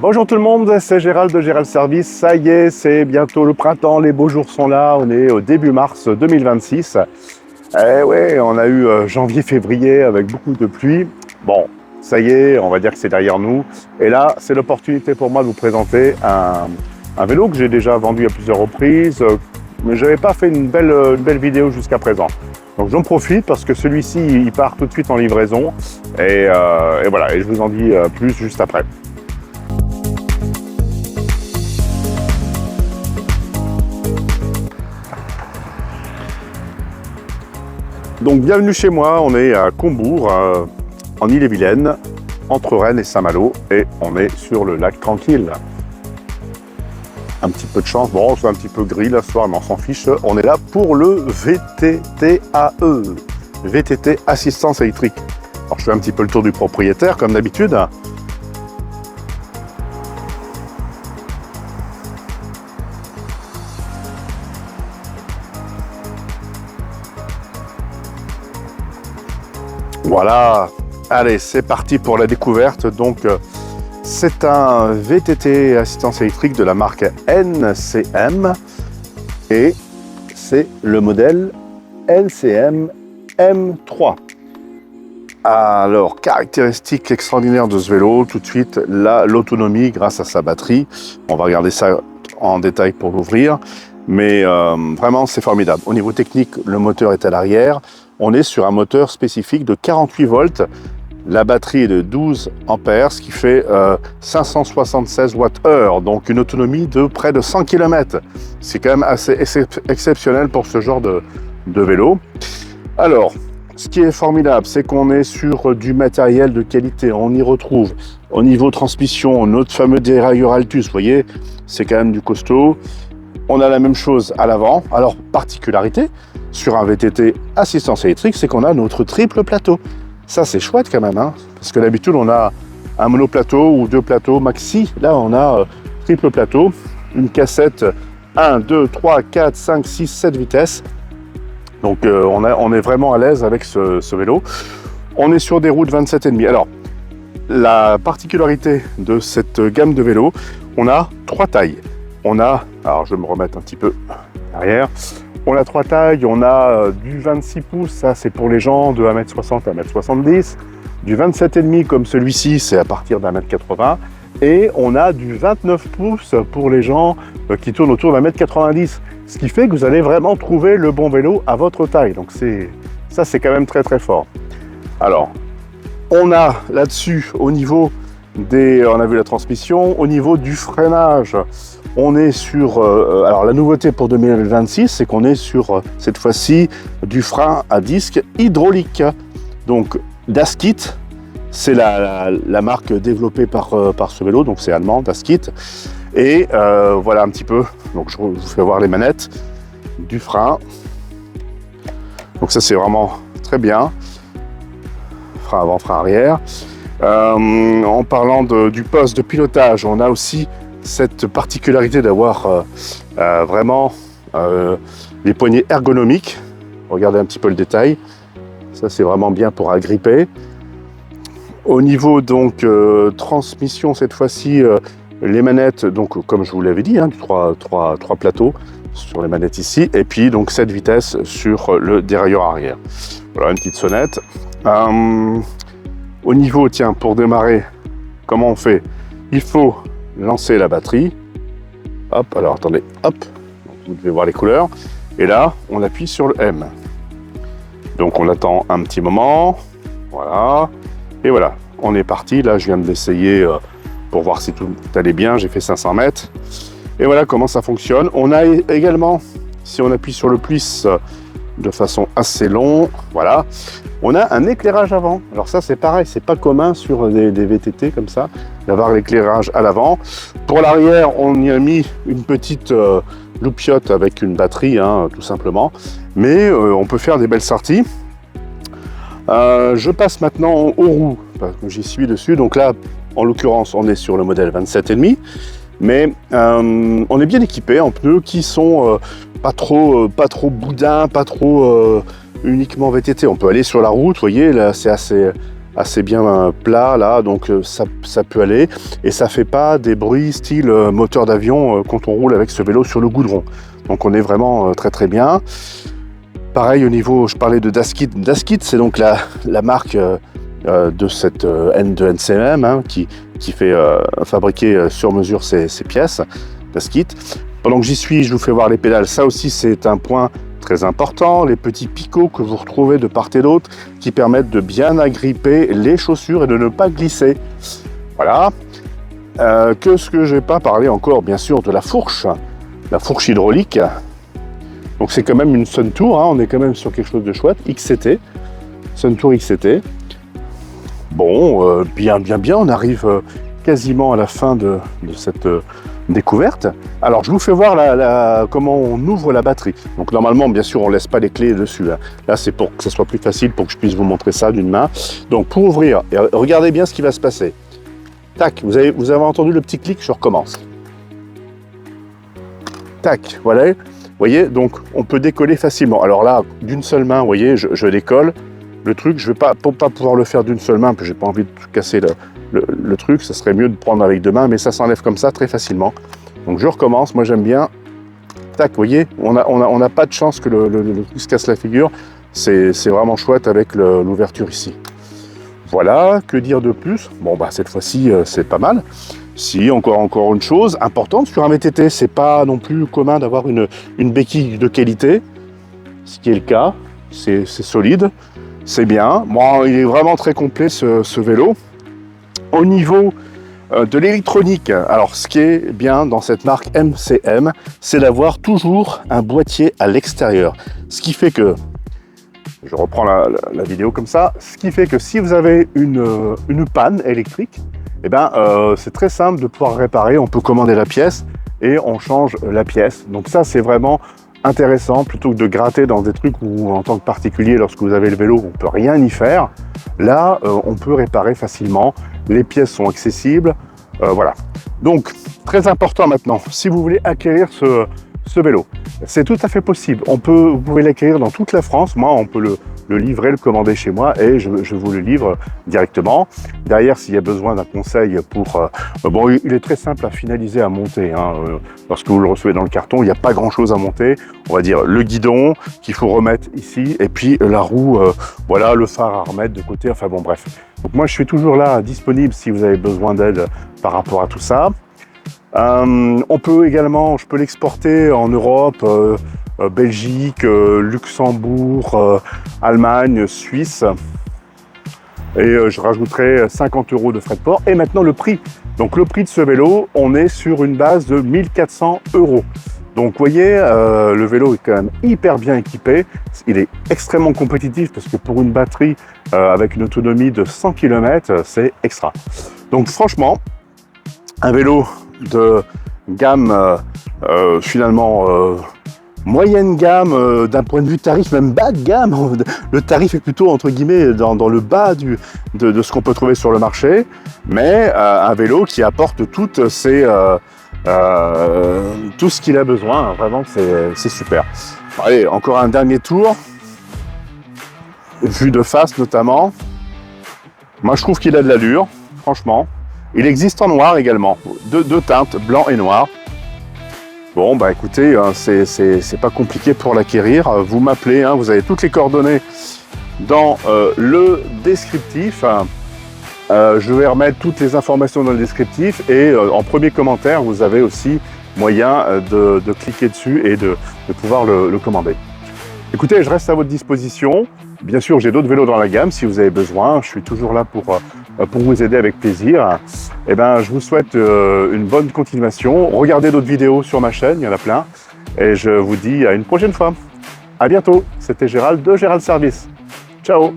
Bonjour tout le monde, c'est Gérald de Gérald Service. Ça y est, c'est bientôt le printemps, les beaux jours sont là, on est au début mars 2026. Eh ouais, on a eu janvier-février avec beaucoup de pluie. Bon, ça y est, on va dire que c'est derrière nous. Et là, c'est l'opportunité pour moi de vous présenter un vélo que j'ai déjà vendu à plusieurs reprises, mais je n'avais pas fait une belle vidéo jusqu'à présent. Donc j'en profite parce que celui-ci, il part tout de suite en livraison. Et voilà, et je vous en dis plus juste après. Donc bienvenue chez moi, on est à Combourg, en Ille-et-Vilaine, entre Rennes et Saint-Malo, et on est sur le lac tranquille. Un petit peu de chance, bon c'est un petit peu gris là ce soir, mais on s'en fiche. On est là pour le VTTAE, VTT Assistance Électrique. Alors je fais un petit peu le tour du propriétaire comme d'habitude. Voilà, allez, c'est parti pour la découverte. Donc, c'est un VTT assistance électrique de la marque NCM et c'est le modèle NCM M3. Alors, caractéristique extraordinaire de ce vélo, tout de suite, l'autonomie grâce à sa batterie. On va regarder ça en détail pour l'ouvrir, mais vraiment, c'est formidable. Au niveau technique, le moteur est à l'arrière. On est sur un moteur spécifique de 48 volts. La batterie est de 12 ampères, ce qui fait 576 Wh, donc une autonomie de près de 100 km. C'est quand même assez exceptionnel pour ce genre de vélo. Alors, ce qui est formidable, c'est qu'on est sur du matériel de qualité. On y retrouve au niveau transmission notre fameux dérailleur Altus. Vous voyez, c'est quand même du costaud. On a la même chose à l'avant. Alors, particularité, sur un VTT assistance électrique, c'est qu'on a notre triple plateau. Ça, c'est chouette quand même, hein, parce que d'habitude, on a un monoplateau ou deux plateaux maxi. Là, on a triple plateau, une cassette 1, 2, 3, 4, 5, 6, 7 vitesses. Donc, on est vraiment à l'aise avec ce vélo. On est sur des roues de 27,5. Alors, la particularité de cette gamme de vélos, on a trois tailles. On a, alors je vais me remettre un petit peu derrière, on a trois tailles, on a du 26 pouces, ça c'est pour les gens de 1m60 à 1m70, du 27,5 comme celui-ci, c'est à partir d'1m80, et on a du 29 pouces pour les gens qui tournent autour d'1m90, ce qui fait que vous allez vraiment trouver le bon vélo à votre taille, donc ça c'est quand même très très fort. Alors, on a là-dessus, au niveau on a vu la transmission, au niveau du freinage, on est sur, alors la nouveauté pour 2026, c'est qu'on est sur, cette fois-ci, du frein à disque hydraulique. Donc, Daskit, c'est la marque développée par ce vélo, donc c'est allemand, Daskit. Et voilà un petit peu, donc je vous fais voir les manettes du frein. Donc ça, c'est vraiment très bien. Frein avant, frein arrière. En parlant du poste de pilotage, on a aussi cette particularité d'avoir vraiment les poignées ergonomiques. Regardez un petit peu le détail. Ça, c'est vraiment bien pour agripper. Au niveau donc transmission, cette fois-ci, les manettes, donc comme je vous l'avais dit, hein, trois plateaux sur les manettes ici, et puis donc 7 vitesses sur le dérailleur arrière. Voilà, une petite sonnette. Au niveau, tiens, pour démarrer, comment on fait? Il faut lancer la batterie. Hop, alors attendez, hop, vous devez voir les couleurs. Et là, on appuie sur le M. Donc on attend un petit moment. Voilà. Et voilà, on est parti. Là, je viens de l'essayer pour voir si tout allait bien. J'ai fait 500 mètres. Et voilà comment ça fonctionne. On a également, si on appuie sur le plus de façon assez longue, voilà, on a un éclairage avant. Alors ça, c'est pareil, c'est pas commun sur des VTT comme ça, d'avoir l'éclairage à l'avant. Pour l'arrière, on y a mis une petite loupiote avec une batterie, hein, tout simplement. Mais on peut faire des belles sorties. Je passe maintenant aux roues, parce que j'y suis dessus. Donc là, en l'occurrence, on est sur le modèle 27,5. Mais on est bien équipé en pneus qui sont pas trop boudins, pas trop uniquement VTT. On peut aller sur la route, vous voyez, là c'est assez assez bien plat là, donc ça peut aller. Et ça fait pas des bruits style moteur d'avion quand on roule avec ce vélo sur le goudron. Donc on est vraiment très très bien. Pareil au niveau, je parlais de Daskit. Daskit, c'est donc la marque de cette de NCM hein, qui fait fabriquer sur mesure ces pièces. Daskit. Pendant que j'y suis, je vous fais voir les pédales. Ça aussi, c'est un point très important. Les petits picots que vous retrouvez de part et d'autre qui permettent de bien agripper les chaussures et de ne pas glisser. Voilà. Que ce que je n'ai pas parlé encore, bien sûr, de la fourche hydraulique. Donc c'est quand même une Suntour, hein, on est quand même sur quelque chose de chouette, XCT, Suntour XCT. Bon, bien, on arrive quasiment à la fin de cette découverte. Alors je vous fais voir comment on ouvre la batterie. Donc normalement, bien sûr, on ne laisse pas les clés dessus. Hein. Là, c'est pour que ce soit plus facile, pour que je puisse vous montrer ça d'une main. Donc pour ouvrir, et regardez bien ce qui va se passer. Tac, vous avez entendu le petit clic, je recommence. Tac, voilà. Vous voyez, donc on peut décoller facilement. Alors là, d'une seule main, vous voyez, je décolle. Le truc, je ne vais pas pouvoir le faire d'une seule main, parce que je n'ai pas envie de casser le truc. Ça serait mieux de prendre avec deux mains, mais ça s'enlève comme ça très facilement. Donc je recommence, moi j'aime bien. Tac, vous voyez, on n'a pas de chance que le truc se casse la figure. C'est vraiment chouette avec l'ouverture ici. Voilà, que dire de plus? Bon, bah cette fois-ci, c'est pas mal. Si, encore une chose importante, sur un VTT, c'est pas non plus commun d'avoir une béquille de qualité, ce qui est le cas, c'est solide, c'est bien. Bon, il est vraiment très complet ce vélo. Au niveau de l'électronique, alors ce qui est bien dans cette marque MCM, c'est d'avoir toujours un boîtier à l'extérieur. Ce qui fait que, je reprends la vidéo comme ça, ce qui fait que si vous avez une panne électrique, eh ben, c'est très simple de pouvoir réparer, on peut commander la pièce et on change la pièce. Donc ça, c'est vraiment intéressant, plutôt que de gratter dans des trucs où, en tant que particulier, lorsque vous avez le vélo, on ne peut rien y faire. Là, on peut réparer facilement, les pièces sont accessibles, voilà. Donc, très important maintenant, si vous voulez acquérir ce vélo, c'est tout à fait possible. Vous pouvez l'acquérir dans toute la France. Moi, on peut le livrer, le commander chez moi et je vous le livre directement. Derrière, s'il y a besoin d'un conseil pour... bon, il est très simple à finaliser, à monter. Hein. Lorsque vous le recevez dans le carton, il n'y a pas grand-chose à monter. On va dire le guidon qu'il faut remettre ici et puis la roue, voilà, le phare à remettre de côté. Enfin bon, bref. Donc moi, je suis toujours là, disponible si vous avez besoin d'aide par rapport à tout ça. On peut également, je peux l'exporter en Europe, Belgique, Luxembourg, Allemagne, Suisse. Et je rajouterai 50 € de frais de port. Et maintenant le prix. Donc le prix de ce vélo, on est sur une base de 1400 €. Donc vous voyez, le vélo est quand même hyper bien équipé. Il est extrêmement compétitif parce que pour une batterie avec une autonomie de 100 km, c'est extra. Donc franchement, un vélo de gamme finalement moyenne gamme d'un point de vue tarif, même bas de gamme. Le tarif est plutôt entre guillemets dans le bas de ce qu'on peut trouver sur le marché, mais un vélo qui apporte tout ce qu'il a besoin. Vraiment, c'est super. Allez, encore un dernier tour, vue de face notamment. Moi, je trouve qu'il a de l'allure, franchement. Il existe en noir également, deux teintes, blanc et noir. Bon, bah écoutez, c'est pas compliqué pour l'acquérir. Vous m'appelez, hein, vous avez toutes les coordonnées dans le descriptif. Je vais remettre toutes les informations dans le descriptif et en premier commentaire, vous avez aussi moyen de cliquer dessus et de pouvoir le commander. Écoutez, je reste à votre disposition. Bien sûr, j'ai d'autres vélos dans la gamme si vous avez besoin. Je suis toujours là pour vous aider avec plaisir. Eh ben, je vous souhaite une bonne continuation. Regardez d'autres vidéos sur ma chaîne, il y en a plein. Et je vous dis à une prochaine fois. À bientôt. C'était Gérald de Gérald Service. Ciao.